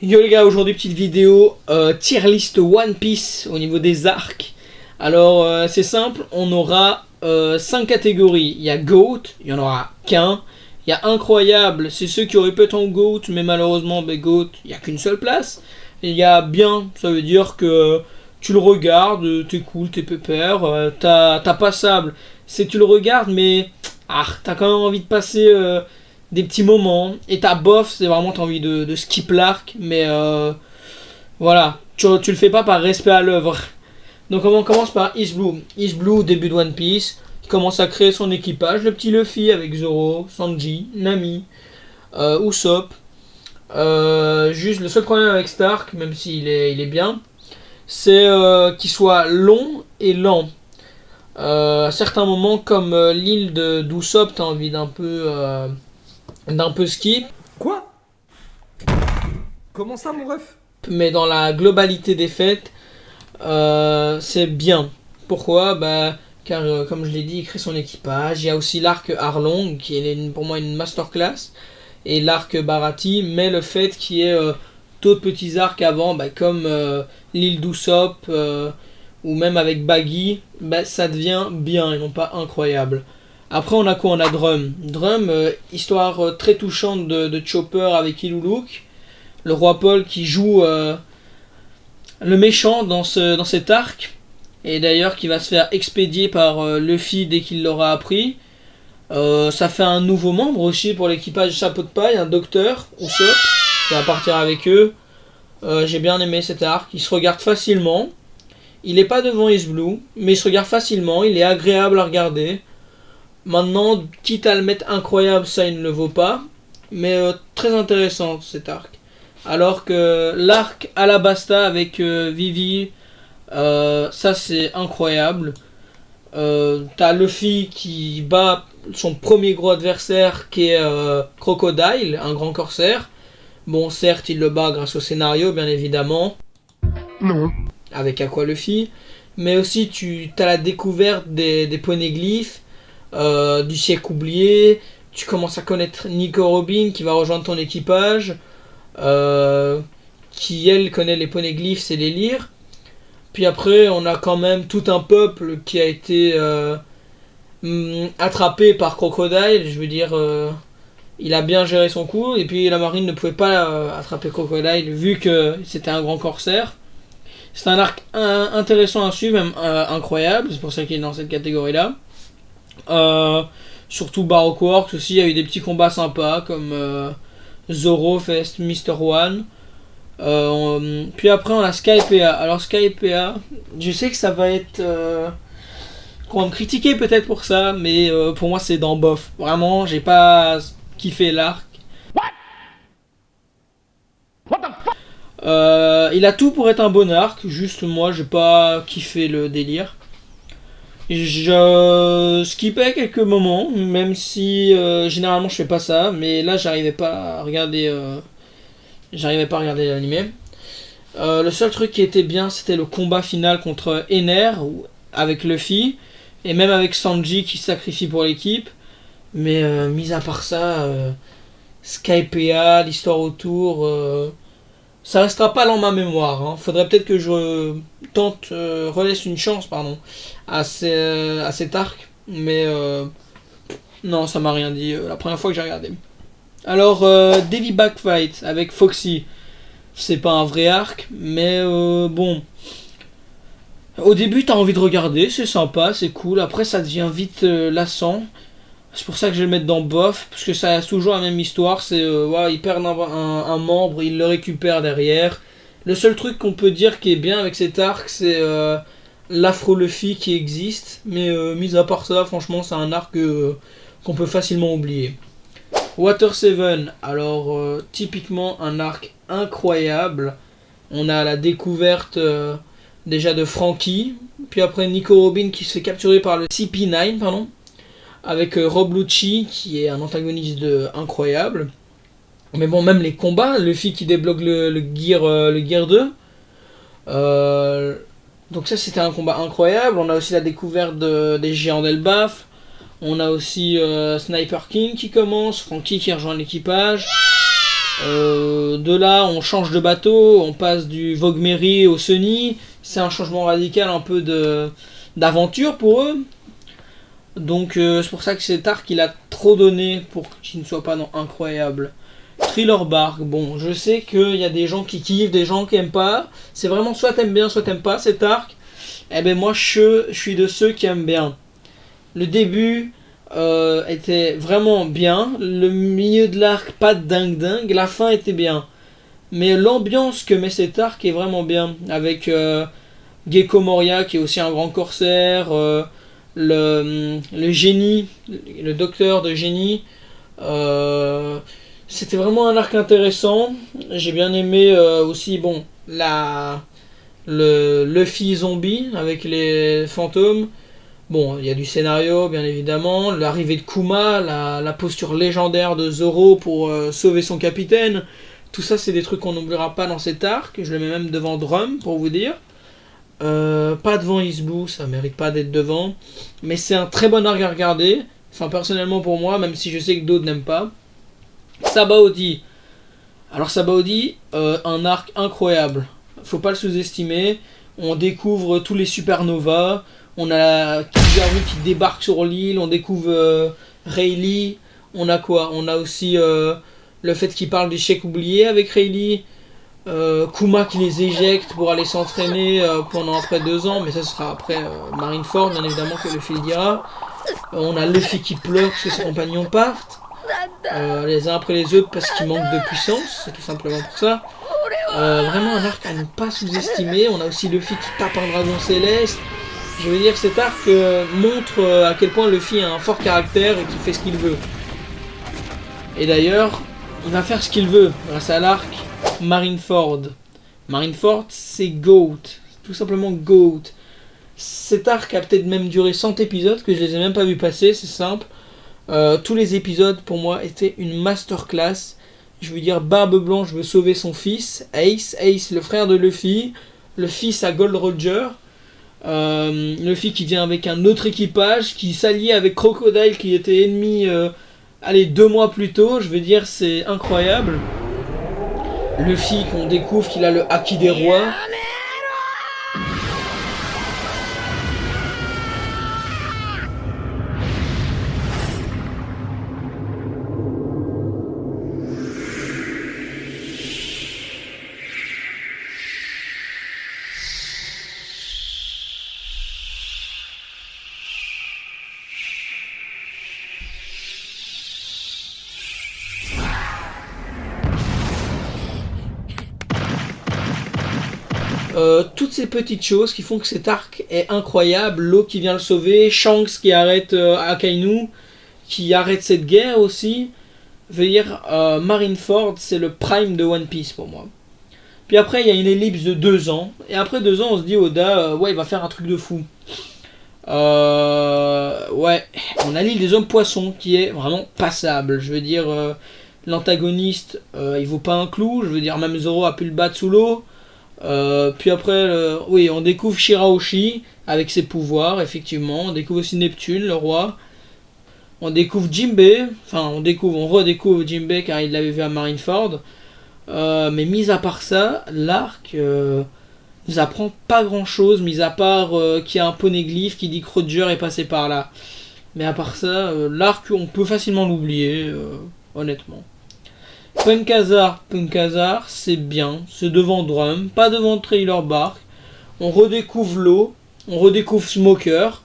Yo les gars, aujourd'hui petite vidéo tier list One Piece au niveau des arcs. Alors c'est simple, on aura 5 catégories. Il y a GOAT, il y en aura qu'un. Il y a Incroyable, c'est ceux qui auraient pu être en GOAT, mais malheureusement GOAT, il n'y a qu'une seule place. Et il y a Bien, ça veut dire que tu le regardes, t'es cool, t'es pépère. T'as Passable, c'est tu le regardes, mais t'as quand même envie de passer des petits moments. Et ta bof, c'est vraiment t'as envie de skip l'arc, mais voilà, tu le fais pas par respect à l'œuvre. Donc on commence par East Blue. East Blue, début de One Piece, il commence à créer son équipage, le petit Luffy avec Zoro, Sanji, Nami, Usopp. Juste le seul problème avec Stark, même s'il il est bien, c'est qu'il soit long et lent. À certains moments, comme l'île d'Usopp, t'as envie d'un peu skip. Quoi? Comment ça, mon ref? Mais dans la globalité des faits, c'est bien. Pourquoi? Car comme je l'ai dit, il crée son équipage. Il y a aussi l'arc Arlong qui est pour moi une masterclass, et l'arc Baratie, mais le fait qu'il y ait d'autres petits arcs avant, comme l'île d'Usopp ou même avec Baggy, ça devient bien et non pas incroyable. Après on a quoi? On a Drum. Drum, histoire très touchante de Chopper avec Iluluk, le roi Paul qui joue le méchant dans cet arc, et d'ailleurs qui va se faire expédier par Luffy dès qu'il l'aura appris. Ça fait un nouveau membre aussi pour l'équipage Chapeau de Paille, un docteur, Usopp, qui va partir avec eux. J'ai bien aimé cet arc, il se regarde facilement. Il n'est pas devant East Blue, mais il se regarde facilement, il est agréable à regarder. Maintenant, quitte à le mettre incroyable, ça il ne le vaut pas. Mais très intéressant cet arc. Alors que l'arc Alabasta avec Vivi, ça c'est incroyable. T'as Luffy qui bat son premier gros adversaire qui est Crocodile, un grand corsaire. Bon, certes, il le bat grâce au scénario, bien évidemment. Non. Avec Aqua Luffy. Mais aussi, tu as la découverte des poneglyphes, du siècle oublié. Tu commences à connaître Nico Robin qui va rejoindre ton équipage. Qui elle connaît les poneglyphes, c'est les lire. Puis après on a quand même tout un peuple qui a été attrapé par Crocodile. Je veux dire, il a bien géré son coup, et puis la marine ne pouvait pas attraper Crocodile vu que c'était un grand corsaire. C'est un arc intéressant à suivre, même incroyable, c'est pour ça qu'il est dans cette catégorie là. Surtout Baroque Works aussi, il y a eu des petits combats sympas comme Zoro Fest Mr. One. Puis après on a Sky PA. Alors Sky PA, je sais que ça va être qu'on va me critiquer peut-être pour ça, mais pour moi c'est dans bof. Vraiment, j'ai pas kiffé l'arc. Il a tout pour être un bon arc, juste moi j'ai pas kiffé le délire. Je skippais quelques moments, même si généralement je fais pas ça, mais là j'arrivais pas à regarder l'anime. Le seul truc qui était bien, c'était le combat final contre Ener avec Luffy, et même avec Sanji qui se sacrifie pour l'équipe. Mais mis à part ça, Skypea, l'histoire autour, ça restera pas dans ma mémoire. Hein. Faudrait peut-être que je relaisse une chance, à cet arc. Mais non, ça m'a rien dit la première fois que j'ai regardé. Alors, Davy Backfight avec Foxy, c'est pas un vrai arc, mais bon. Au début, t'as envie de regarder, c'est sympa, c'est cool. Après, ça devient vite lassant. C'est pour ça que je vais le mettre dans bof, parce que ça reste toujours la même histoire. C'est ils perdent un membre, ils le récupèrent derrière. Le seul truc qu'on peut dire qui est bien avec cet arc, c'est l'Afro Luffy qui existe. Mais mis à part ça, franchement, c'est un arc qu'on peut facilement oublier. Water 7, alors typiquement un arc incroyable. On a la découverte déjà de Franky, puis après Nico Robin qui se fait capturer par le CP9, avec Rob Lucci qui est un antagoniste incroyable. Mais bon, même les combats, Luffy qui débloque le Gear 2. Donc ça c'était un combat incroyable. On a aussi la découverte des géants d'Elbaf. On a aussi Sniper King qui commence, Franky qui rejoint l'équipage. De là, on change de bateau, on passe du Vogue Mary au Sunny. C'est un changement radical un peu d'aventure pour eux. Donc c'est pour ça que cet arc il a trop donné pour qu'il ne soit pas non incroyable. Thriller Bark, bon, je sais qu'il y a des gens qui kiffent, des gens qui aiment pas. C'est vraiment soit t'aimes bien, soit t'aimes pas cet arc. Eh ben moi je suis de ceux qui aiment bien. Le début était vraiment bien. Le milieu de l'arc pas dingue. La fin était bien. Mais l'ambiance que met cet arc est vraiment bien. Avec Gecko Moria qui est aussi un grand corsaire. Le génie, le docteur de génie. C'était vraiment un arc intéressant. J'ai bien aimé aussi bon le Luffy zombie avec les fantômes. Bon, il y a du scénario, bien évidemment. L'arrivée de Kuma, la posture légendaire de Zoro pour sauver son capitaine. Tout ça, c'est des trucs qu'on n'oubliera pas dans cet arc. Je le mets même devant Drum, pour vous dire. Pas devant East Blue, ça mérite pas d'être devant. Mais c'est un très bon arc à regarder. Enfin, personnellement pour moi, même si je sais que d'autres n'aiment pas. Sabaody. Alors Sabaody, un arc incroyable. Faut pas le sous-estimer. On découvre tous les supernovas. On a Kizaru qui débarque sur l'île. On découvre Rayleigh. On a quoi? On a aussi le fait qu'il parle du chèque oublié avec Rayleigh. Kuma qui les éjecte pour aller s'entraîner pendant après 2 ans. Mais ça sera après Marineford, bien évidemment, que Luffy le dira. On a Luffy qui pleure parce que ses compagnons partent. Les uns après les autres parce qu'ils manquent de puissance. C'est tout simplement pour ça. Vraiment un arc à ne pas sous-estimer. On a aussi Luffy qui tape un dragon céleste. Je veux dire, cet arc montre à quel point Luffy a un fort caractère et qu'il fait ce qu'il veut. Et d'ailleurs, il va faire ce qu'il veut grâce à l'arc Marineford. Marineford, c'est GOAT. Tout simplement GOAT. Cet arc a peut-être même duré 100 épisodes, que je les ai même pas vus passer, c'est simple. Tous les épisodes, pour moi, étaient une masterclass. Je veux dire, Barbe Blanche veut sauver son fils, Ace. Ace, le frère de Luffy. Le fils à Gold Roger. Luffy qui vient avec un autre équipage, qui s'allie avec Crocodile qui était ennemi 2 mois plus tôt. Je veux dire, c'est incroyable. Luffy qu'on découvre qu'il a le haki des rois. Toutes ces petites choses qui font que cet arc est incroyable. L'eau qui vient le sauver, Shanks qui arrête Akainu, qui arrête cette guerre aussi. Je veux dire, Marineford, c'est le prime de One Piece pour moi. Puis après, il y a une ellipse de 2 ans. Et après 2 ans, on se dit, Oda, ouais, il va faire un truc de fou. Ouais, on a l'île des hommes poissons qui est vraiment passable. Je veux dire, l'antagoniste, il vaut pas un clou. Je veux dire, même Zoro a pu le battre sous l'eau. Puis après, oui, on découvre Shirahoshi avec ses pouvoirs, effectivement. On découvre aussi Neptune, le roi. On découvre Jinbei. Enfin, on redécouvre Jinbei car il l'avait vu à Marineford. Mais mis à part ça, l'arc nous apprend pas grand chose, mis à part qu'il y a un poneglyphe qui dit que Roger est passé par là. Mais à part ça, l'arc, on peut facilement l'oublier, honnêtement. Punkazar, c'est bien, c'est devant Drum, pas devant Trailer Bark. On redécouvre l'eau, on redécouvre Smoker.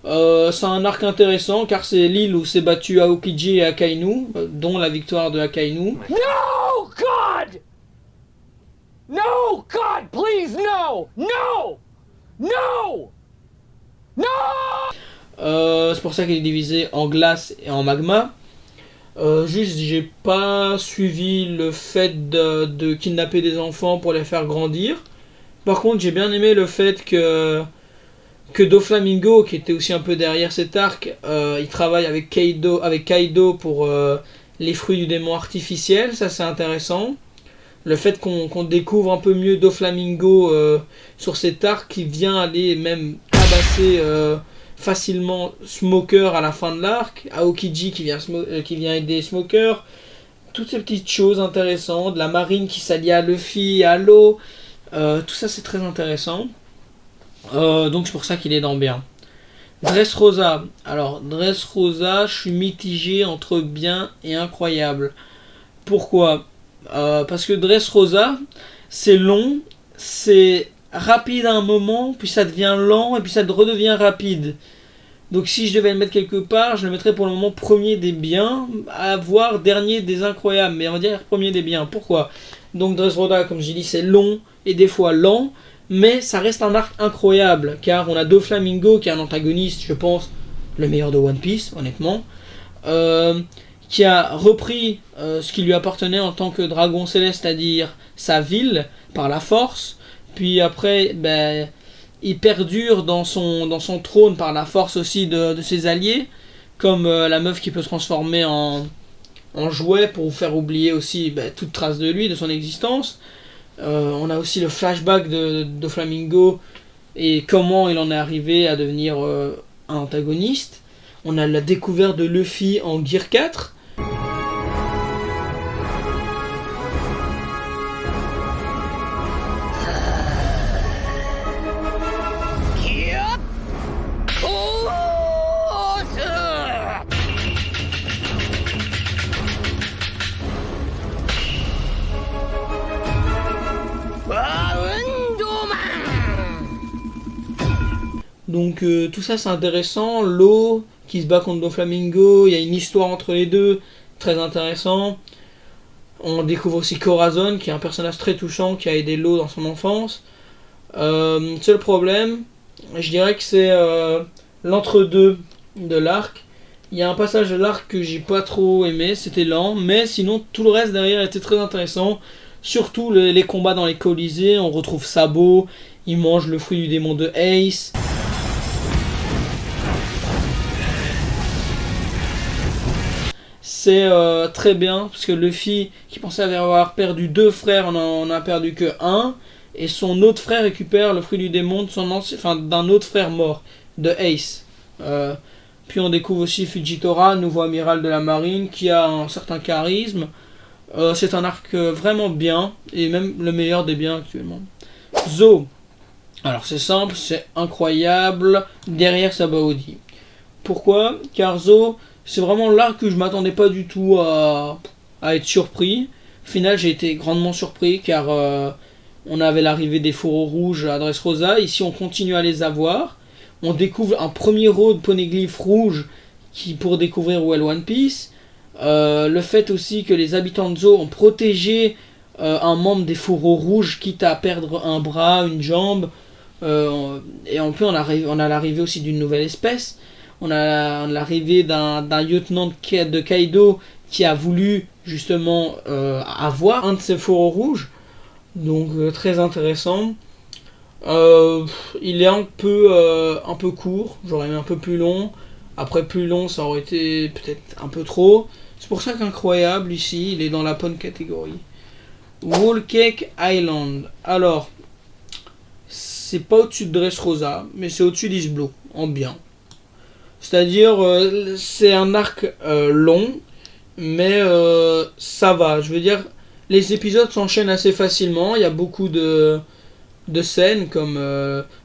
C'est un arc intéressant car c'est l'île où s'est battu Aokiji et Akainu, dont la victoire de Akainu. No, God! No, God, please, no! No! No! No! C'est pour ça qu'il est divisé en glace et en magma. Juste, j'ai pas suivi le fait de kidnapper des enfants pour les faire grandir. Par contre, j'ai bien aimé le fait que Doflamingo, qui était aussi un peu derrière cet arc, il travaille avec Kaido pour les fruits du démon artificiel. Ça, c'est intéressant. Le fait qu'on découvre un peu mieux Doflamingo sur cet arc qui vient aller même tabasser facilement Smoker à la fin de l'arc, Aokiji qui vient aider Smoker, toutes ces petites choses intéressantes, la marine qui s'allie à Luffy, à l'eau, tout ça c'est très intéressant. Donc c'est pour ça qu'il est dans bien. Dressrosa. Alors Dressrosa, je suis mitigé entre bien et incroyable. Pourquoi? Parce que Dressrosa, c'est long, c'est rapide à un moment, puis ça devient lent, et puis ça redevient rapide. Donc si je devais le mettre quelque part, je le mettrais pour le moment premier des biens, voire dernier des incroyables, mais on va dire premier des biens. Pourquoi? Donc Dressrosa, comme j'ai dit, c'est long et des fois lent, mais ça reste un arc incroyable, car on a Doflamingo qui est un antagoniste, je pense, le meilleur de One Piece, honnêtement, qui a repris ce qui lui appartenait en tant que dragon céleste, c'est-à-dire sa ville, par la force, puis après, il perdure dans son trône par la force aussi de ses alliés, comme la meuf qui peut se transformer en jouet pour vous faire oublier aussi toute trace de lui, de son existence. On a aussi le flashback de Flamingo et comment il en est arrivé à devenir un antagoniste. On a la découverte de Luffy en Gear 4. Donc tout ça c'est intéressant, l'eau qui se bat contre Doflamingo, il y a une histoire entre les deux, très intéressant. On découvre aussi Corazon qui est un personnage très touchant qui a aidé l'eau dans son enfance. Seul problème, je dirais que c'est l'entre-deux de l'arc. Il y a un passage de l'arc que j'ai pas trop aimé, c'était lent, mais sinon tout le reste derrière était très intéressant. Surtout les combats dans les colisées, on retrouve Sabo, il mange le fruit du démon de Ace. C'est très bien, parce que Luffy, qui pensait avoir perdu 2 frères, en a perdu que 1. Et son autre frère récupère le fruit du démon d'un autre frère mort, de Ace. Puis on découvre aussi Fujitora, nouveau amiral de la marine, qui a un certain charisme. C'est un arc vraiment bien, et même le meilleur des biens actuellement. Zo. Alors c'est simple, c'est incroyable, derrière Sabaody. Pourquoi? Car Zo, c'est vraiment l'arc que je m'attendais pas du tout à être surpris. Au final, j'ai été grandement surpris car on avait l'arrivée des fourreaux rouges à Dressrosa. Ici, on continue à les avoir. On découvre un premier road poneglyph rouge pour découvrir où est One Piece. Le fait aussi que les habitants de Zo ont protégé un membre des fourreaux rouges, quitte à perdre un bras, une jambe. Et en plus, on a l'arrivée aussi d'une nouvelle espèce. On a l'arrivée d'un lieutenant de Kaido qui a voulu justement avoir un de ces fourreaux rouges. Donc très intéressant. Il est un peu court, j'aurais aimé un peu plus long. Après plus long ça aurait été peut-être un peu trop. C'est pour ça qu'incroyable ici, il est dans la bonne catégorie. Whole Cake Island. Alors, c'est pas au-dessus de Dressrosa, mais c'est au-dessus d'East Blue, en bien. C'est-à-dire, c'est un arc long, mais ça va. Je veux dire, les épisodes s'enchaînent assez facilement. Il y a beaucoup de scènes comme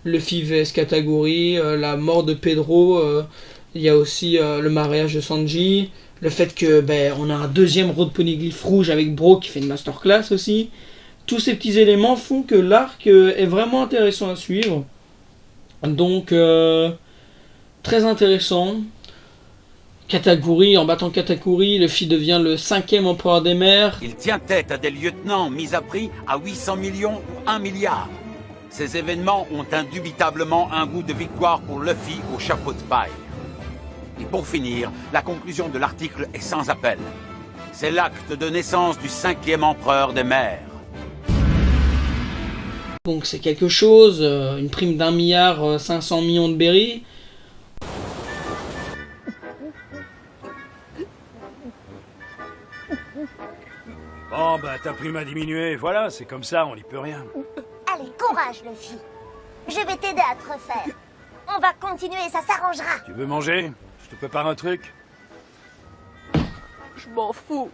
Luffy vs Kataguri, la mort de Pedro. Il y a aussi le mariage de Sanji. Le fait que on a un deuxième road poneglyph rouge avec Bro qui fait une masterclass aussi. Tous ces petits éléments font que l'arc est vraiment intéressant à suivre. Donc... très intéressant. Kataguri, en battant Kataguri, Luffy devient le 5e empereur des mers. Il tient tête à des lieutenants mis à prix à 800 millions ou 1 milliard. Ces événements ont indubitablement un goût de victoire pour Luffy au chapeau de paille. Et pour finir, la conclusion de l'article est sans appel. C'est l'acte de naissance du 5e empereur des mers. Donc c'est quelque chose, une prime d'1 milliard 500 millions de berries. Bon, ta prime a diminué, voilà, c'est comme ça, on n'y peut rien. Allez, courage, Luffy. Je vais t'aider à te refaire. On va continuer, ça s'arrangera. Tu veux manger? Je te prépare un truc? Je m'en fous.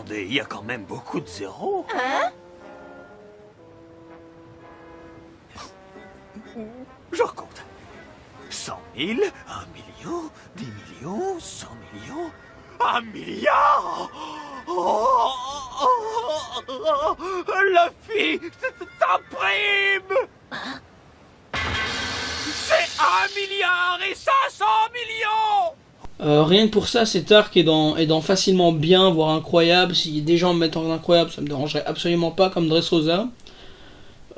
attendez, il y a quand même beaucoup de zéros. Hein? Je recompte. 100 000, 1 million, 10 millions, 100 millions, 1 milliard. Luffy, ta prime. C'est 1 milliard et 500 millions. Rien que pour ça, cet arc est dans facilement bien, voire incroyable. Si des gens me mettent en incroyable, ça me dérangerait absolument pas comme Dressrosa.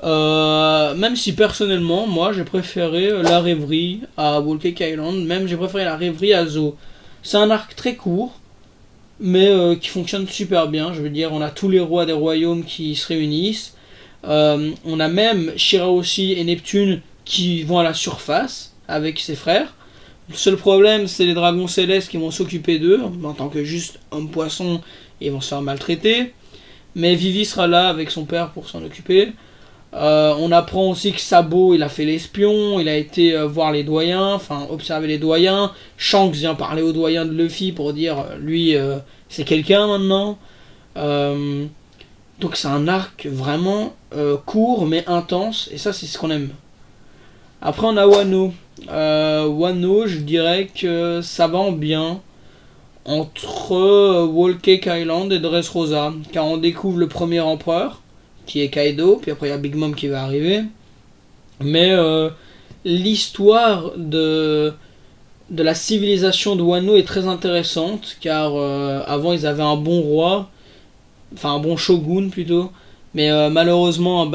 Même si personnellement, moi j'ai préféré la rêverie à Whole Cake Island, même j'ai préféré la rêverie à Zo. C'est un arc très court, mais qui fonctionne super bien. Je veux dire, on a tous les rois des royaumes qui se réunissent. On a même Shirahoshi et Neptune qui vont à la surface avec ses frères. Le seul problème, c'est les dragons célestes qui vont s'occuper d'eux. En tant que juste homme-poisson, ils vont se faire maltraiter. Mais Vivi sera là avec son père pour s'en occuper. On apprend aussi que Sabo, il a fait l'espion, il a été voir les doyens, enfin observer les doyens. Shanks vient parler aux doyens de Luffy pour dire, lui, c'est quelqu'un maintenant. Donc c'est un arc vraiment court mais intense, et ça c'est ce qu'on aime. Après on a Wano. Wano, je dirais que ça va en bien entre Whole Cake Island et Dressrosa, car on découvre le premier empereur, qui est Kaido, puis après il y a Big Mom qui va arriver. Mais l'histoire de la civilisation de Wano est très intéressante, car avant ils avaient un bon roi, enfin un bon shogun plutôt, mais malheureusement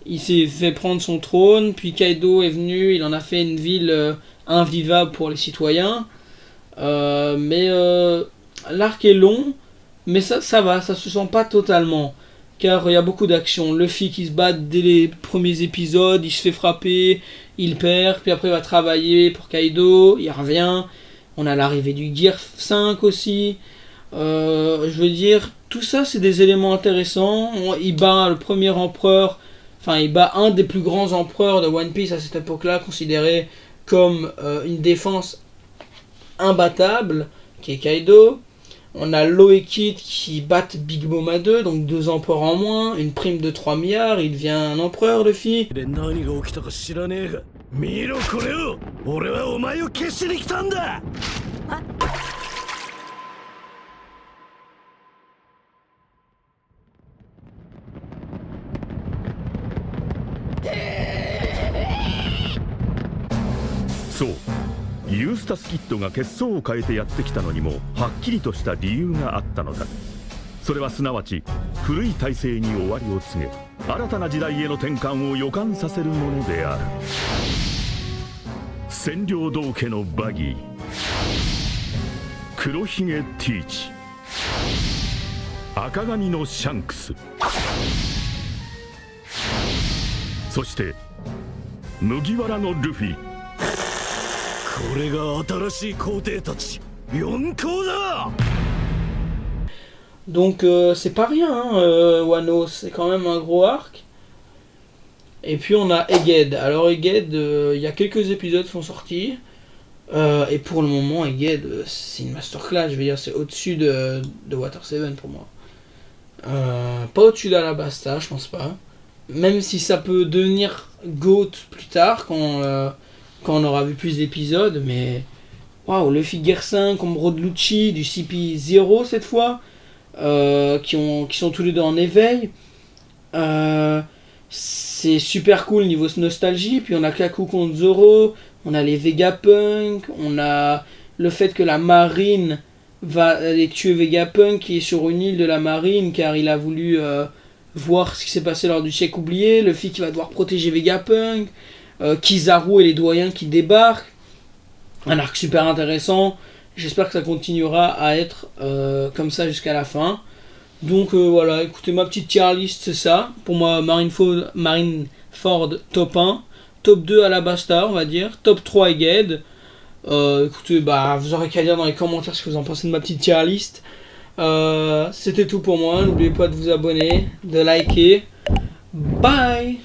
il s'est fait prendre son trône, puis Kaido est venu, il en a fait une ville invivable pour les citoyens. Mais l'arc est long, mais ça va, ça se sent pas totalement, car il y a beaucoup d'action. Luffy qui se bat dès les premiers épisodes, il se fait frapper, il perd, puis après il va travailler pour Kaido, il revient. On a l'arrivée du Gear 5 aussi. Je veux dire, tout ça c'est des éléments intéressants. Il bat le premier empereur, enfin il bat un des plus grands empereurs de One Piece à cette époque-là, considéré comme une défense imbattable, qui est Kaido. On a Law et Kid qui battent Big Mom à 2, donc 2 empereurs en moins, une prime de 3 milliards, il devient un empereur, Luffy. So. ユースタス・キッドが血相を変えてやってきたのにもはっきりとした理由があったのだ。それはすなわち古い体制に終わりを告げ、新たな時代への転換を予感させるものである。占領道家のバギー、黒ひげティーチ、赤髪のシャンクス、そして麦わらのルフィ。これが新しい皇帝たち、四皇だ。 Donc c'est pas rien, Wano, c'est quand même un gros arc. Et puis on a Egghead. Alors Egghead, il y a quelques épisodes qui sont sortis. Et pour le moment, Egghead, c'est une masterclass, je veux dire, c'est au-dessus de Water 7 pour moi. Pas au-dessus d'Alabasta, je pense pas. Même si ça peut devenir GOAT plus tard, quand on aura vu plus d'épisodes, mais waouh, Luffy Gear 5, Umbro de Lucci, du CP0 cette fois, qui sont tous les deux en éveil. C'est super cool niveau nostalgie. Puis on a Kaku contre Zoro, on a les Vegapunk, on a le fait que la marine va aller tuer Vegapunk qui est sur une île de la marine car il a voulu voir ce qui s'est passé lors du siècle oublié. Luffy qui va devoir protéger Vegapunk. Kizaru et les doyens qui débarquent. Un arc super intéressant. J'espère que ça continuera à être comme ça jusqu'à la fin. Donc voilà, écoutez, ma petite tier list, c'est ça. Pour moi, Marineford top 1. Top 2 Alabasta, on va dire. Top 3 Egghead. Écoutez, vous aurez qu'à dire dans les commentaires ce que vous en pensez de ma petite tier list. C'était tout pour moi. N'oubliez pas de vous abonner, de liker. Bye!